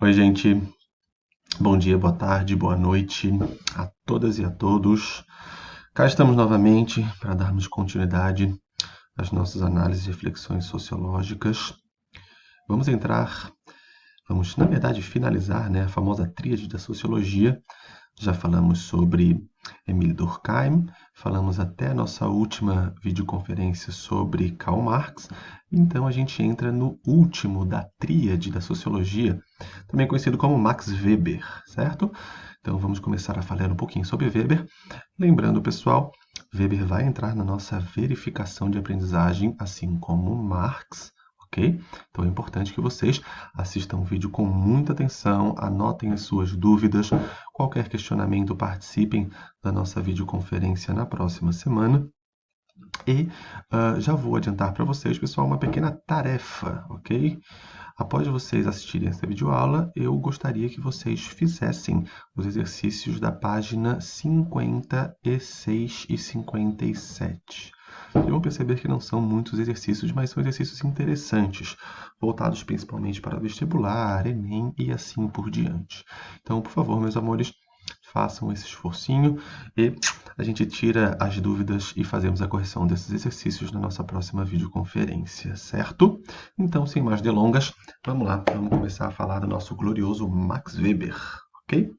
Oi, gente. Bom dia, boa tarde, boa noite a todas e a todos. Cá estamos novamente para darmos continuidade às nossas análises e reflexões sociológicas. Vamos entrar, na verdade, finalizar, a famosa tríade da sociologia. Já falamos sobre Emile Durkheim, falamos até a nossa última videoconferência sobre Karl Marx. Então a gente entra no último da tríade da sociologia, também conhecido como Max Weber, certo? Então vamos começar a falar um pouquinho sobre Weber. Lembrando, pessoal, Weber vai entrar na nossa verificação de aprendizagem, assim como Marx, ok? Então é importante que vocês assistam o vídeo com muita atenção, anotem as suas dúvidas, qualquer questionamento, participem da nossa videoconferência na próxima semana. E já vou adiantar para vocês, pessoal, uma pequena tarefa, ok? Após vocês assistirem essa videoaula, eu gostaria que vocês fizessem os exercícios da página 56 e 57. Vocês vão perceber que não são muitos exercícios, mas são exercícios interessantes, voltados principalmente para vestibular, Enem e assim por diante. Então, por favor, meus amores, façam esse esforcinho e a gente tira as dúvidas e fazemos a correção desses exercícios na nossa próxima videoconferência, certo? Então, sem mais delongas, vamos lá, vamos começar a falar do nosso glorioso Max Weber, ok?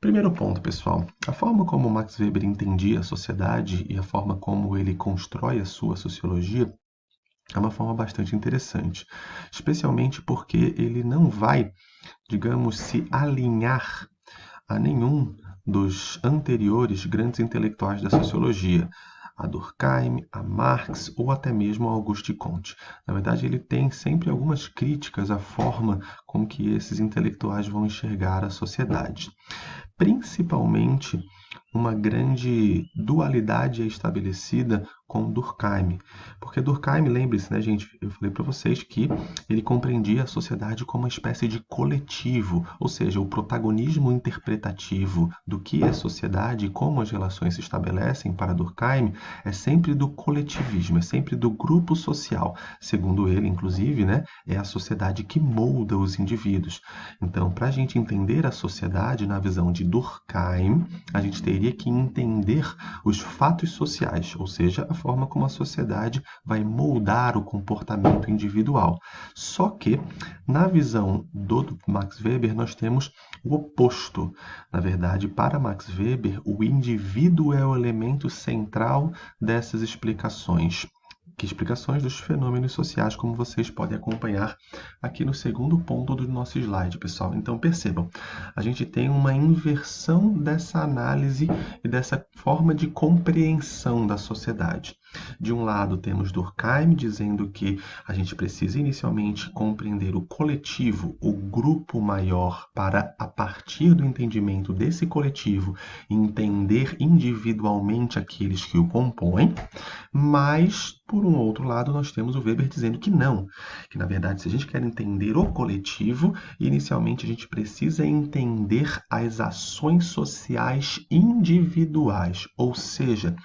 Primeiro ponto, pessoal. A forma como Max Weber entendia a sociedade e a forma como ele constrói a sua sociologia é uma forma bastante interessante, especialmente porque ele não vai, digamos, se alinhar a nenhum dos anteriores grandes intelectuais da sociologia, a Durkheim, a Marx ou até mesmo a Auguste Comte. Na verdade, ele tem sempre algumas críticas à forma com que esses intelectuais vão enxergar a sociedade. Principalmente, uma grande dualidade é estabelecida com Durkheim. Porque Durkheim, lembre-se, gente, eu falei para vocês que ele compreendia a sociedade como uma espécie de coletivo, ou seja, o protagonismo interpretativo do que é sociedade e como as relações se estabelecem para Durkheim é sempre do coletivismo, é sempre do grupo social. Segundo ele, inclusive, é a sociedade que molda os indivíduos. Então, para a gente entender a sociedade na visão de Durkheim, a gente teria que entender os fatos sociais, ou seja, a forma como a sociedade vai moldar o comportamento individual. Só que, na visão do Max Weber, nós temos o oposto. Na verdade, para Max Weber, o indivíduo é o elemento central dessas explicações. Que explicações dos fenômenos sociais, como vocês podem acompanhar aqui no segundo ponto do nosso slide, pessoal. Então, percebam, a gente tem uma inversão dessa análise e dessa forma de compreensão da sociedade. De um lado, temos Durkheim dizendo que a gente precisa inicialmente compreender o coletivo, o grupo maior, para, a partir do entendimento desse coletivo, entender individualmente aqueles que o compõem, mas, por um outro lado, nós temos o Weber dizendo que não, que na verdade, se a gente quer entender o coletivo, inicialmente a gente precisa entender as ações sociais individuais, ou seja,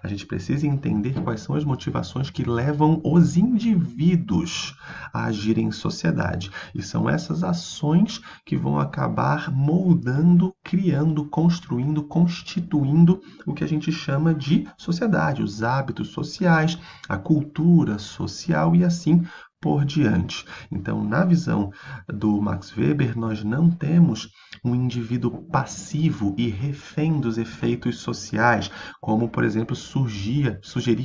a gente precisa entender quais são as motivações que levam os indivíduos a agirem em sociedade. E são essas ações que vão acabar moldando, criando, construindo, constituindo o que a gente chama de sociedade, os hábitos sociais, a cultura social e assim por diante. Então, na visão do Max Weber, nós não temos um indivíduo passivo e refém dos efeitos sociais, como, por exemplo, sugeria,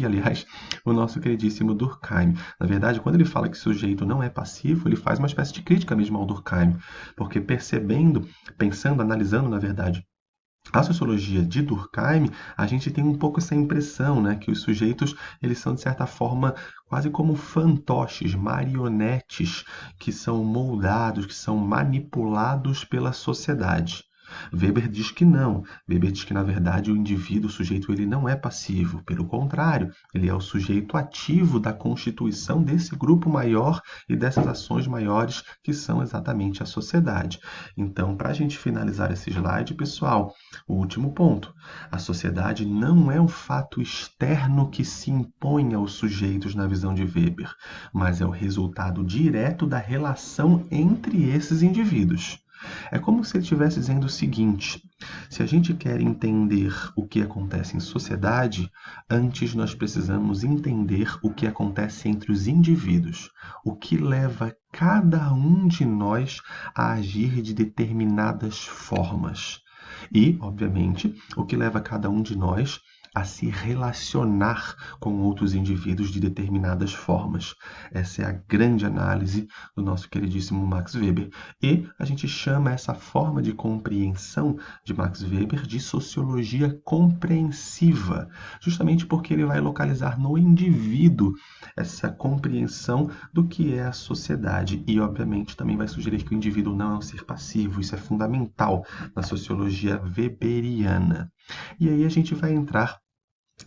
aliás, o nosso queridíssimo Durkheim. Na verdade, quando ele fala que o sujeito não é passivo, ele faz uma espécie de crítica mesmo ao Durkheim, porque percebendo, pensando, analisando, na verdade, a sociologia de Durkheim, a gente tem um pouco essa impressão, que os sujeitos eles são, de certa forma, quase como fantoches, marionetes, que são moldados, que são manipulados pela sociedade. Weber diz que não. Weber diz que, na verdade, o indivíduo, o sujeito, ele não é passivo. Pelo contrário, ele é o sujeito ativo da constituição desse grupo maior e dessas ações maiores que são exatamente a sociedade. Então, para a gente finalizar esse slide, pessoal, o último ponto. A sociedade não é um fato externo que se impõe aos sujeitos na visão de Weber, mas é o resultado direto da relação entre esses indivíduos. É como se ele estivesse dizendo o seguinte: se a gente quer entender o que acontece em sociedade, antes nós precisamos entender o que acontece entre os indivíduos, o que leva cada um de nós a agir de determinadas formas. E, obviamente, o que leva cada um de nós a se relacionar com outros indivíduos de determinadas formas. Essa é a grande análise do nosso queridíssimo Max Weber. E a gente chama essa forma de compreensão de Max Weber de sociologia compreensiva, justamente porque ele vai localizar no indivíduo essa compreensão do que é a sociedade. E, obviamente, também vai sugerir que o indivíduo não é um ser passivo. Isso é fundamental na sociologia weberiana. E aí a gente vai entrar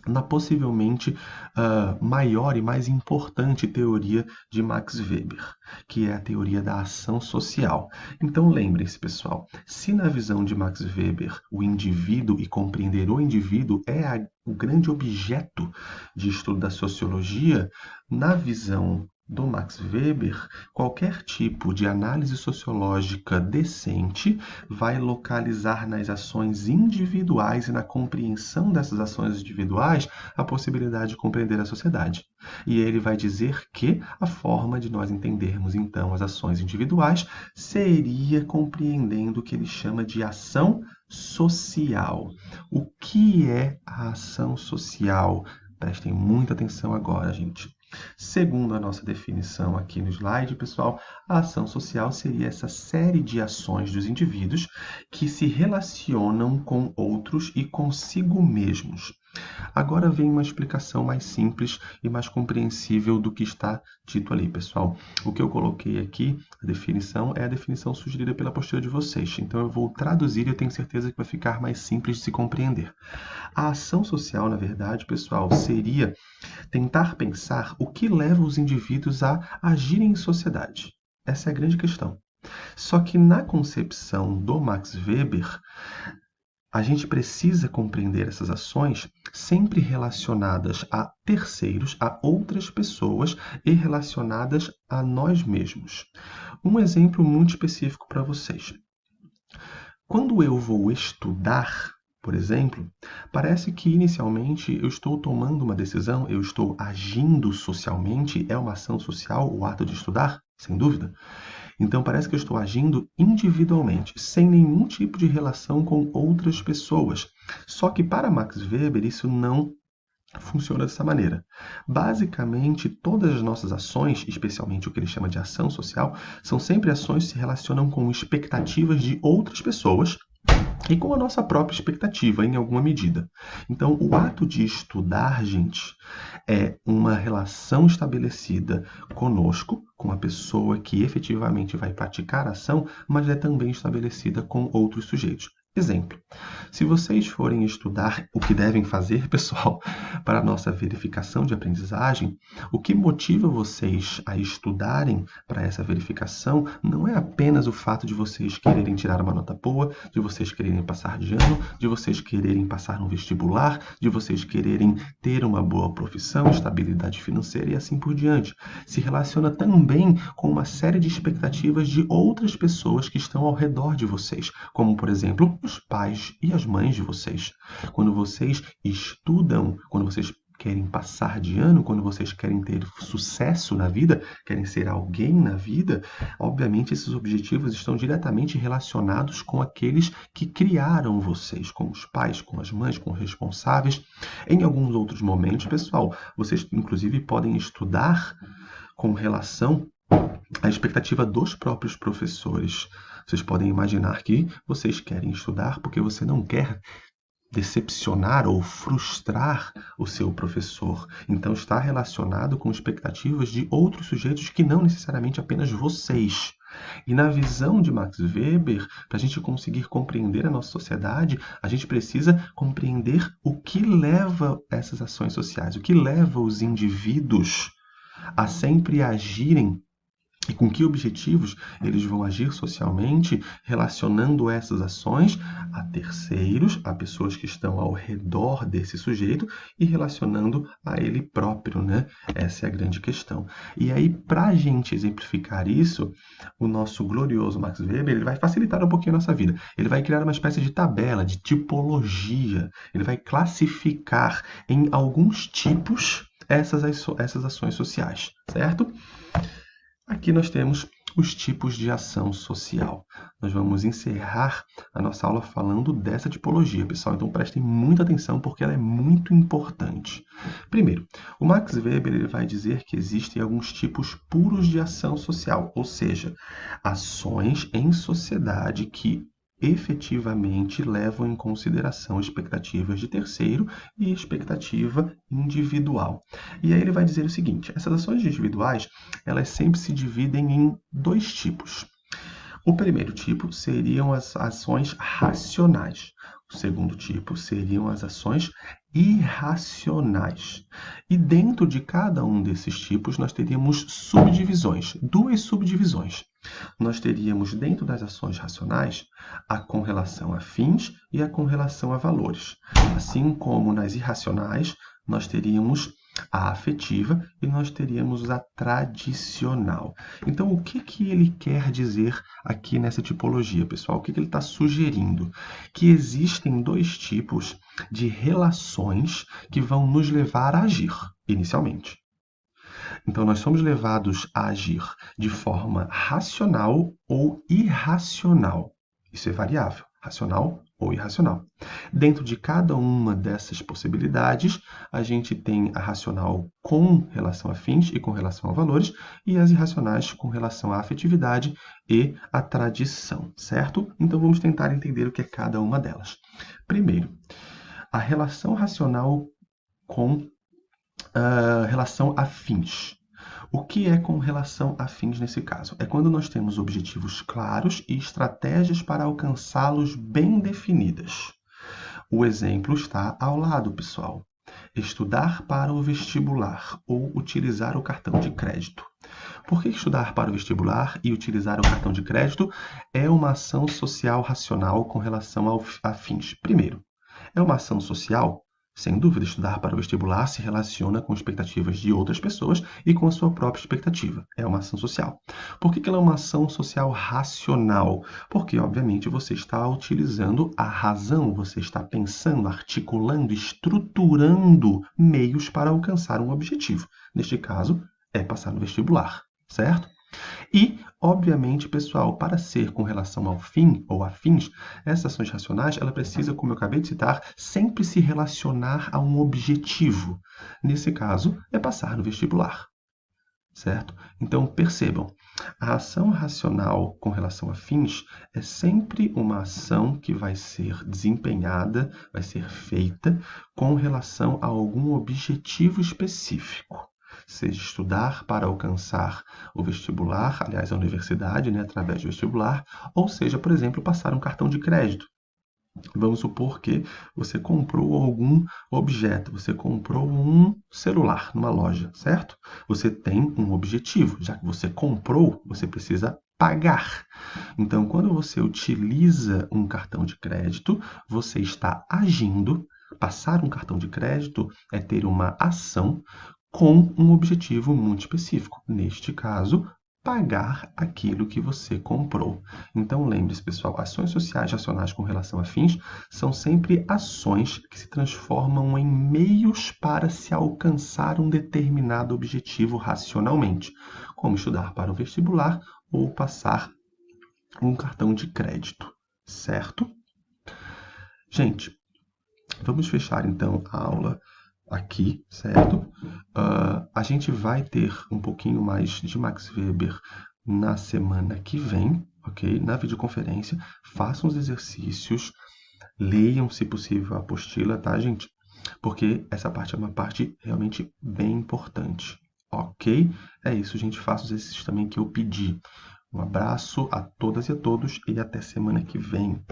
na possivelmente maior e mais importante teoria de Max Weber, que é a teoria da ação social. Então lembrem-se, pessoal, se na visão de Max Weber o indivíduo e compreender o indivíduo é o grande objeto de estudo da sociologia, na visão do Max Weber, qualquer tipo de análise sociológica decente vai localizar nas ações individuais e na compreensão dessas ações individuais a possibilidade de compreender a sociedade. E ele vai dizer que a forma de nós entendermos, então, as ações individuais seria compreendendo o que ele chama de ação social. O que é a ação social? Prestem muita atenção agora, gente. Segundo a nossa definição aqui no slide, pessoal, a ação social seria essa série de ações dos indivíduos que se relacionam com outros e consigo mesmos. Agora vem uma explicação mais simples e mais compreensível do que está dito ali, pessoal. O que eu coloquei aqui, a definição, é a definição sugerida pela apostila de vocês. Então eu vou traduzir e eu tenho certeza que vai ficar mais simples de se compreender. A ação social, na verdade, pessoal, seria tentar pensar o que leva os indivíduos a agirem em sociedade. Essa é a grande questão. Só que na concepção do Max Weber, a gente precisa compreender essas ações sempre relacionadas a terceiros, a outras pessoas e relacionadas a nós mesmos. Um exemplo muito específico para vocês. Quando eu vou estudar, por exemplo, parece que inicialmente eu estou tomando uma decisão, eu estou agindo socialmente, é uma ação social o ato de estudar? Sem dúvida. Então parece que eu estou agindo individualmente, sem nenhum tipo de relação com outras pessoas. Só que para Max Weber isso não funciona dessa maneira. Basicamente, todas as nossas ações, especialmente o que ele chama de ação social, são sempre ações que se relacionam com expectativas de outras pessoas e com a nossa própria expectativa, em alguma medida. Então, o ato de estudar, gente, é uma relação estabelecida conosco, com a pessoa que efetivamente vai praticar a ação, mas é também estabelecida com outros sujeitos. Exemplo, se vocês forem estudar o que devem fazer, pessoal, para a nossa verificação de aprendizagem, o que motiva vocês a estudarem para essa verificação não é apenas o fato de vocês quererem tirar uma nota boa, de vocês quererem passar de ano, de vocês quererem passar no vestibular, de vocês quererem ter uma boa profissão, estabilidade financeira e assim por diante. Se relaciona também com uma série de expectativas de outras pessoas que estão ao redor de vocês, como, por exemplo, os pais e as mães de vocês. Quando vocês estudam, quando vocês querem passar de ano, quando vocês querem ter sucesso na vida, querem ser alguém na vida, obviamente esses objetivos estão diretamente relacionados com aqueles que criaram vocês, com os pais, com as mães, com os responsáveis. Em alguns outros momentos, pessoal, vocês inclusive podem estudar com relação à expectativa dos próprios professores. Vocês podem imaginar que vocês querem estudar porque você não quer decepcionar ou frustrar o seu professor. Então está relacionado com expectativas de outros sujeitos que não necessariamente apenas vocês. E na visão de Max Weber, para a gente conseguir compreender a nossa sociedade, a gente precisa compreender o que leva essas ações sociais, o que leva os indivíduos a sempre agirem e com que objetivos eles vão agir socialmente, relacionando essas ações a terceiros, a pessoas que estão ao redor desse sujeito e relacionando a ele próprio, né? Essa é a grande questão. E aí, para a gente exemplificar isso, o nosso glorioso Max Weber, ele vai facilitar um pouquinho a nossa vida. Ele vai criar uma espécie de tabela, de tipologia. Ele vai classificar em alguns tipos essas ações sociais, certo? Aqui nós temos os tipos de ação social. Nós vamos encerrar a nossa aula falando dessa tipologia, pessoal. Então prestem muita atenção porque ela é muito importante. Primeiro, o Max Weber ele vai dizer que existem alguns tipos puros de ação social, ou seja, ações em sociedade que efetivamente levam em consideração expectativas de terceiro e expectativa individual. E aí ele vai dizer o seguinte: essas ações individuais, elas sempre se dividem em dois tipos. O primeiro tipo seriam as ações racionais. O segundo tipo seriam as ações irracionais. E dentro de cada um desses tipos, nós teríamos subdivisões, duas subdivisões. Nós teríamos dentro das ações racionais a com relação a fins e a com relação a valores. Assim como nas irracionais, nós teríamos a afetiva e nós teríamos a tradicional. Então, o que ele quer dizer aqui nessa tipologia, pessoal? O que ele está sugerindo? Que existem dois tipos de relações que vão nos levar a agir, inicialmente. Então, nós somos levados a agir de forma racional ou irracional. Isso é variável, racional ou irracional. Dentro de cada uma dessas possibilidades, a gente tem a racional com relação a fins e com relação a valores, e as irracionais com relação à afetividade e à tradição, certo? Então, vamos tentar entender o que é cada uma delas. Primeiro, a relação racional com relação a fins. O que é com relação a fins nesse caso? É quando nós temos objetivos claros e estratégias para alcançá-los bem definidas. O exemplo está ao lado, pessoal. Estudar para o vestibular ou utilizar o cartão de crédito. Por que estudar para o vestibular e utilizar o cartão de crédito é uma ação social racional com relação a fins? Primeiro, é uma ação social. Sem dúvida, estudar para o vestibular se relaciona com expectativas de outras pessoas e com a sua própria expectativa. É uma ação social. Por que ela é uma ação social racional? Porque, obviamente, você está utilizando a razão, você está pensando, articulando, estruturando meios para alcançar um objetivo. Neste caso, é passar no vestibular, certo? E, obviamente, pessoal, para ser com relação ao fim ou a fins, essas ações racionais, ela precisa, como eu acabei de citar, sempre se relacionar a um objetivo. Nesse caso, é passar no vestibular, certo? Então, percebam, a ação racional com relação a fins é sempre uma ação que vai ser desempenhada, vai ser feita com relação a algum objetivo específico. Seja estudar para alcançar o vestibular, aliás, a universidade, né, através do vestibular, ou seja, por exemplo, passar um cartão de crédito. Vamos supor que você comprou algum objeto, você comprou um celular numa loja, certo? Você tem um objetivo, já que você comprou, você precisa pagar. Então, quando você utiliza um cartão de crédito, você está agindo. Passar um cartão de crédito é ter uma ação com um objetivo muito específico. Neste caso, pagar aquilo que você comprou. Então, lembre-se, pessoal, ações sociais racionais com relação a fins são sempre ações que se transformam em meios para se alcançar um determinado objetivo racionalmente, como estudar para o vestibular ou passar um cartão de crédito, certo? Gente, vamos fechar então a aula aqui, certo? A gente vai ter um pouquinho mais de Max Weber na semana que vem, ok? Na videoconferência. Façam os exercícios, leiam, se possível, a apostila, tá, gente? Porque essa parte é uma parte realmente bem importante, ok? É isso, gente. Faça os exercícios também que eu pedi. Um abraço a todas e a todos e até semana que vem.